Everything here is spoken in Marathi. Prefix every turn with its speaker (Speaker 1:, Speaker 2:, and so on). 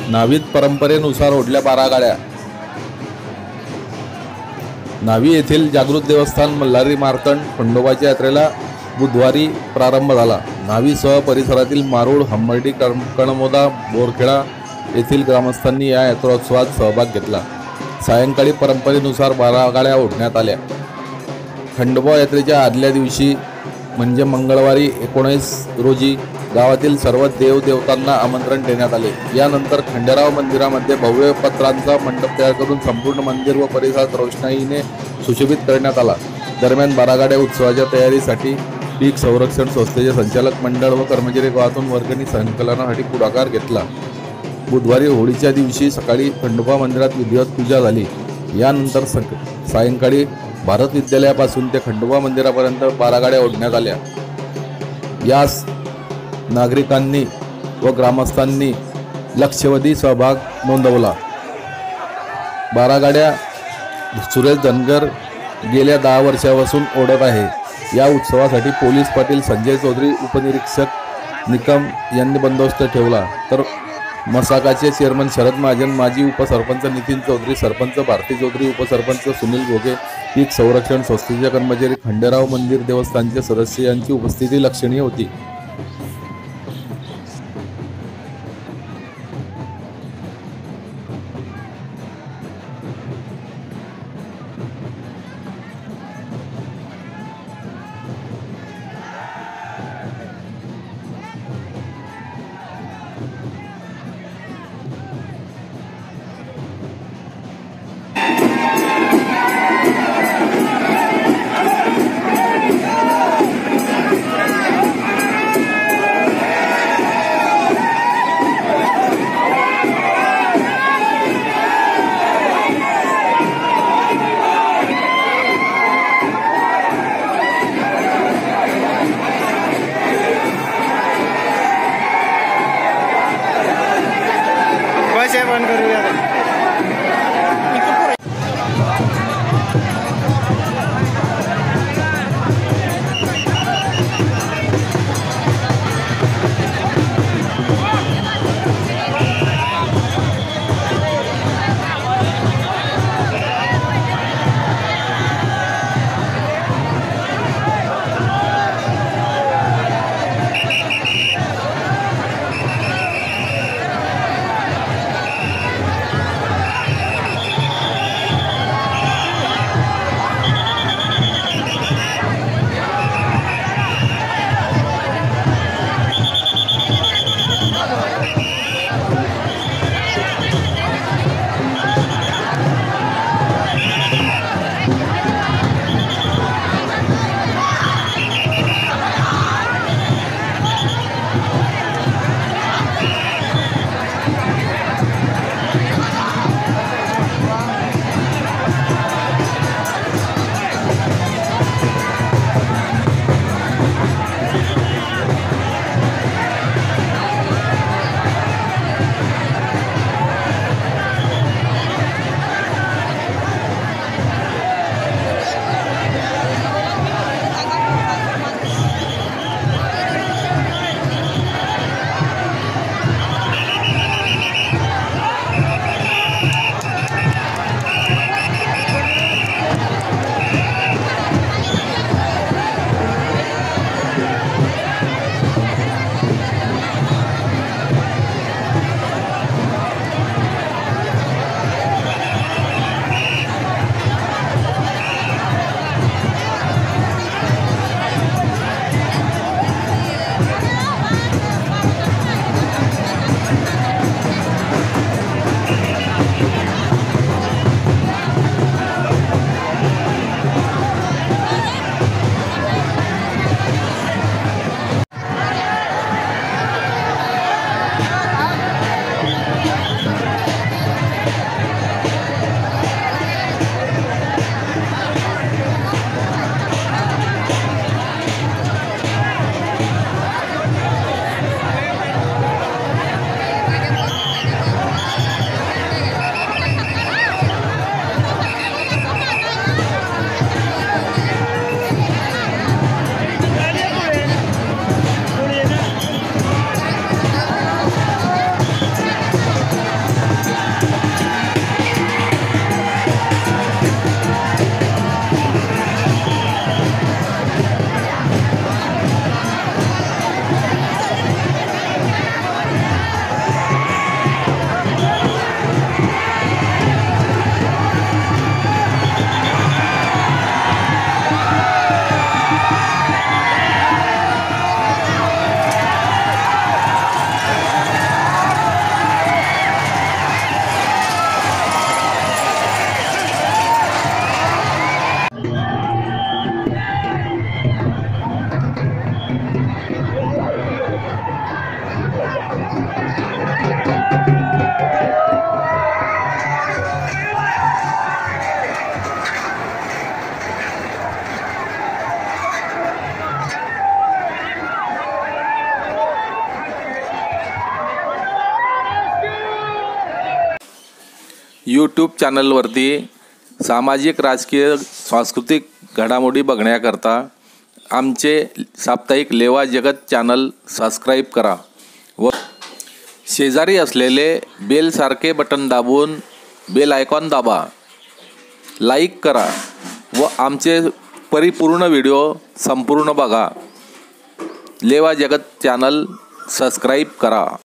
Speaker 1: नावीत परंपरेनुसार ओढल्या 12 गाड्या। नावी येथील जागृत देवस्थान मल्हारी मार्तंड खंडोबाच्या यात्रेला बुधवारी प्रारंभ झाला। नावीसह परिसरातील मारूळ, हंबर्डी, कणमोदा, बोरखेडा येथील ग्रामस्थांनी या यात्रोत्सवात सहभाग घेतला। सायंकाळी परंपरेनुसार 12 गाड्या ओढण्यात आल्या। खंडोबा यात्रेच्या आदल्या दिवशी म्हणजे मंगळवारी 19 रोजी गावातील सर्व देवदेवतांना आमंत्रण देण्यात आले। यानंतर खंडेराव मंदिरामध्ये भव्य पत्रांचा मंडप तयार करून संपूर्ण मंदिर व परिसरात रोषणाईने सुशोभित करण्यात आला। दरम्यान 12 गाड्या उत्सवाच्या तयारीसाठी पीक संरक्षण संस्थेचे संचालक मंडळ व कर्मचारी गावातून वर्गणी संकलनासाठी पुढाकार घेतला। बुधवारी होळीच्या दिवशी सकाळी खंडोबा मंदिरात विधिवत पूजा झाली। यानंतर सायंकाळी भारत विद्यालयापासून ते खंडोबा मंदिरापर्यंत 12 गाड्या ओढण्यात आल्या। यास नागरिकांनी व ग्रामस्थांनी लक्षवेधी सहभाग नोंदवला। 12 गाड्या सुरेश धनगर गेल्या 10 वर्षांपासून ओढत आहे। या उत्सवासाठी पोलीस पाटील संजय चौधरी, उपनिरीक्षक निकम यांनी बंदोबस्त ठेवला, तर मसाकाचे चेअरमन शरद महाजन, माजी उपसरपंच नितीन चौधरी, सरपंच भारती चौधरी, उपसरपंच सुनील घोगे, पीक संरक्षण संस्थेचे कर्मचारी, खंडेराव मंदिर देवस्थानचे सदस्य यांची उपस्थिती लक्षणीय होती।
Speaker 2: बंद करूया।
Speaker 1: यूट्यूब चॅनलवरती सामाजिक, राजकीय, सांस्कृतिक घडामोडी बघण्याकरता आमचे साप्ताहिक लेवा जगत चॅनल सबस्क्राईब करा व शेजारी असलेले बेलसारखे बटन दाबून बेल आयकॉन दाबा, लाईक करा व आमचे परिपूर्ण व्हिडिओ संपूर्ण बघा. लेवा जगत चॅनल सबस्क्राईब करा.